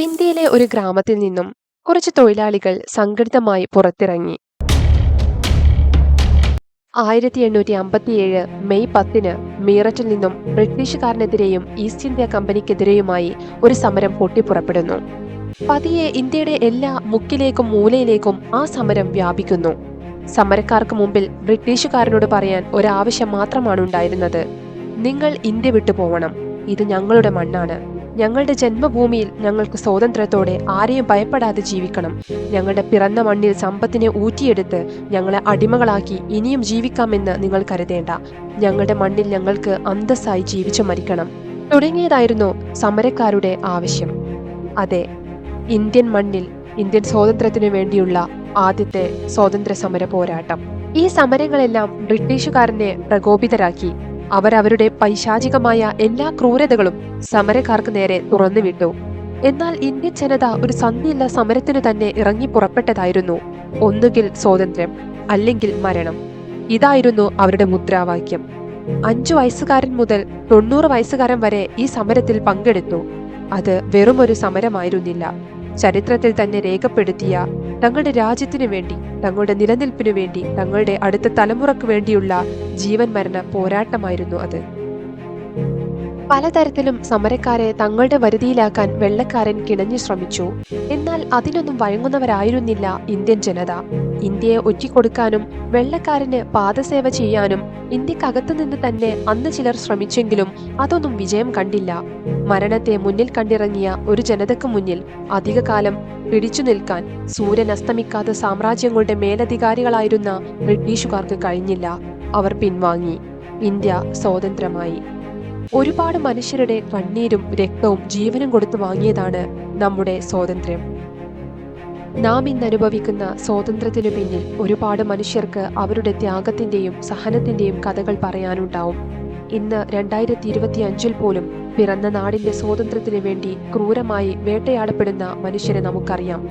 ഇന്ത്യയിലെ ഒരു ഗ്രാമത്തിൽ നിന്നും കുറച്ച് തൊഴിലാളികൾ സംഘടിതമായി പുറത്തിറങ്ങി. 1857 മെയ് 10 മീററ്റിൽ നിന്നും ബ്രിട്ടീഷുകാരനെതിരെയും ഈസ്റ്റ് ഇന്ത്യ കമ്പനിക്കെതിരെയുമായി ഒരു സമരം പൊട്ടിപ്പുറപ്പെടുന്നു. പതിയെ ഇന്ത്യയുടെ എല്ലാ മുക്കിലേക്കും മൂലയിലേക്കും ആ സമരം വ്യാപിക്കുന്നു. സമരക്കാർക്ക് മുമ്പിൽ ബ്രിട്ടീഷുകാരനോട് പറയാൻ ഒരാവശ്യം മാത്രമാണ് ഉണ്ടായിരുന്നത്: നിങ്ങൾ ഇന്ത്യ വിട്ടു പോവണം. ഇത് ഞങ്ങളുടെ മണ്ണാണ്. ഞങ്ങളുടെ ജന്മഭൂമിയിൽ ഞങ്ങൾക്ക് സ്വാതന്ത്ര്യത്തോടെ ആരെയും ഭയപ്പെടാതെ ജീവിക്കണം. ഞങ്ങളുടെ പിറന്ന മണ്ണിൽ സമ്പത്തിനെ ഊറ്റിയെടുത്ത് ഞങ്ങളെ അടിമകളാക്കി ഇനിയും ജീവിക്കാമെന്ന് നിങ്ങൾ കരുതേണ്ട. ഞങ്ങളുടെ മണ്ണിൽ ഞങ്ങൾക്ക് അന്തസ്സായി ജീവിച്ചു മരിക്കണം തുടങ്ങിയതായിരുന്നു സമരക്കാരുടെ ആവശ്യം. അതെ, ഇന്ത്യൻ മണ്ണിൽ ഇന്ത്യൻ സ്വാതന്ത്ര്യത്തിനു വേണ്ടിയുള്ള ആദ്യത്തെ സ്വാതന്ത്ര്യ സമര പോരാട്ടം. ഈ സമരങ്ങളെല്ലാം ബ്രിട്ടീഷുകാരനെ പ്രകോപിതരാക്കി. അവരവരുടെ പൈശാചികമായ എല്ലാ ക്രൂരതകളും സമരക്കാർക്ക് നേരെ തുറന്നുവിട്ടു. എന്നാൽ ഇന്ത്യൻ ജനത ഒരു സന്ധിയില്ല സമരത്തിനു തന്നെ ഇറങ്ങി പുറപ്പെട്ടതായിരുന്നു. ഒന്നുകിൽ സ്വാതന്ത്ര്യം, അല്ലെങ്കിൽ മരണം. ഇതായിരുന്നു അവരുടെ മുദ്രാവാക്യം. 5 വയസ്സുകാരൻ മുതൽ 90 വയസ്സുകാരൻ വരെ ഈ സമരത്തിൽ പങ്കെടുത്തു. അത് വെറുമൊരു സമരമായിരുന്നില്ല. ചരിത്രത്തിൽ തന്നെ രേഖപ്പെടുത്തിയ തങ്ങളുടെ രാജ്യത്തിനു വേണ്ടി, തങ്ങളുടെ നിലനിൽപ്പിനു വേണ്ടി, തങ്ങളുടെ അടുത്ത തലമുറയ്ക്ക് വേണ്ടിയുള്ള ജീവൻ മരണ പോരാട്ടമായിരുന്നു അത്. പലതരത്തിലും സമരക്കാരെ തങ്ങളുടെ വരുതിയിലാക്കാൻ വെള്ളക്കാരൻ കിണഞ്ഞു ശ്രമിച്ചു. എന്നാൽ അതിനൊന്നും വഴങ്ങുന്നവരായിരുന്നില്ല ഇന്ത്യൻ ജനത. ഇന്ത്യയെ ഒറ്റിക്കൊടുക്കാനും വെള്ളക്കാരന് പാദസേവ ചെയ്യാനും ഇന്ത്യക്കകത്തു നിന്ന് തന്നെ അന്ന് ചിലർ ശ്രമിച്ചെങ്കിലും അതൊന്നും വിജയം കണ്ടില്ല. മരണത്തെ മുന്നിൽ കണ്ടിറങ്ങിയ ഒരു ജനതയ്ക്ക് മുന്നിൽ അധികകാലം പിടിച്ചു നിൽക്കാൻ സൂര്യൻ അസ്തമിക്കാത്ത സാമ്രാജ്യങ്ങളുടെ മേലധികാരികളായിരുന്ന ബ്രിട്ടീഷുകാർക്ക് കഴിഞ്ഞില്ല. അവർ പിൻവാങ്ങി. ഇന്ത്യ സ്വതന്ത്രമായി. ഒരുപാട് മനുഷ്യരുടെ കണ്ണീരും രക്തവും ജീവനും കൊടുത്തു വാങ്ങിയതാണ് നമ്മുടെ സ്വാതന്ത്ര്യം. നാം ഇന്ന് അനുഭവിക്കുന്ന സ്വാതന്ത്ര്യത്തിനു പിന്നിൽ ഒരുപാട് മനുഷ്യർക്ക് അവരുടെ ത്യാഗത്തിന്റെയും സഹനത്തിന്റെയും കഥകൾ പറയാനുണ്ടാവും. ഇന്ന് 2025 പോലും പിറന്ന നാടിന്റെ സ്വാതന്ത്ര്യത്തിനു വേണ്ടി ക്രൂരമായി വേട്ടയാടപ്പെടുന്ന മനുഷ്യരെ നമുക്കറിയാം.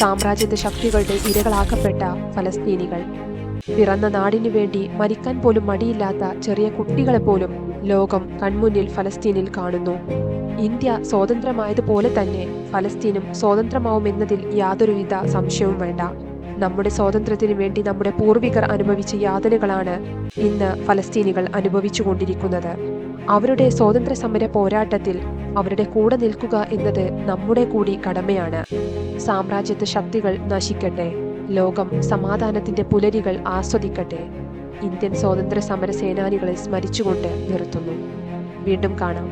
സാമ്രാജ്യത്വ ശക്തികളുടെ ഇരകളാക്കപ്പെട്ട ഫലസ്തീനികൾ. പിറന്ന നാടിനു വേണ്ടി മരിക്കാൻ പോലും മടിയില്ലാത്ത ചെറിയ കുട്ടികളെപ്പോലും ലോകം കൺമുന്നിൽ ഫലസ്തീനിൽ കാണുന്നു. ഇന്ത്യ സ്വതന്ത്രമായതുപോലെ തന്നെ ഫലസ്തീനും സ്വതന്ത്രമാവുമെന്നതിൽ യാതൊരുവിധ സംശയവും വേണ്ട. നമ്മുടെ സ്വാതന്ത്ര്യത്തിനു വേണ്ടി നമ്മുടെ പൂർവികർ അനുഭവിച്ച യാതനകളാണ് ഇന്ന് ഫലസ്തീനികൾ അനുഭവിച്ചുകൊണ്ടിരിക്കുന്നത്. അവരുടെ സ്വാതന്ത്ര്യ സമര പോരാട്ടത്തിൽ അവരുടെ കൂടെ നിൽക്കുക എന്നത് നമ്മുടെ കൂടി കടമയാണ്. സാമ്രാജ്യത്വ ശക്തികൾ നശിക്കട്ടെ. ലോകം സമാധാനത്തിന്റെ പുലരികൾ ആസ്വദിക്കട്ടെ. ഇന്ത്യൻ സ്വാതന്ത്ര്യ സമര സേനാനികളെ സ്മരിച്ചുകൊണ്ട് നിർത്തുന്നു. വീണ്ടും കാണാം.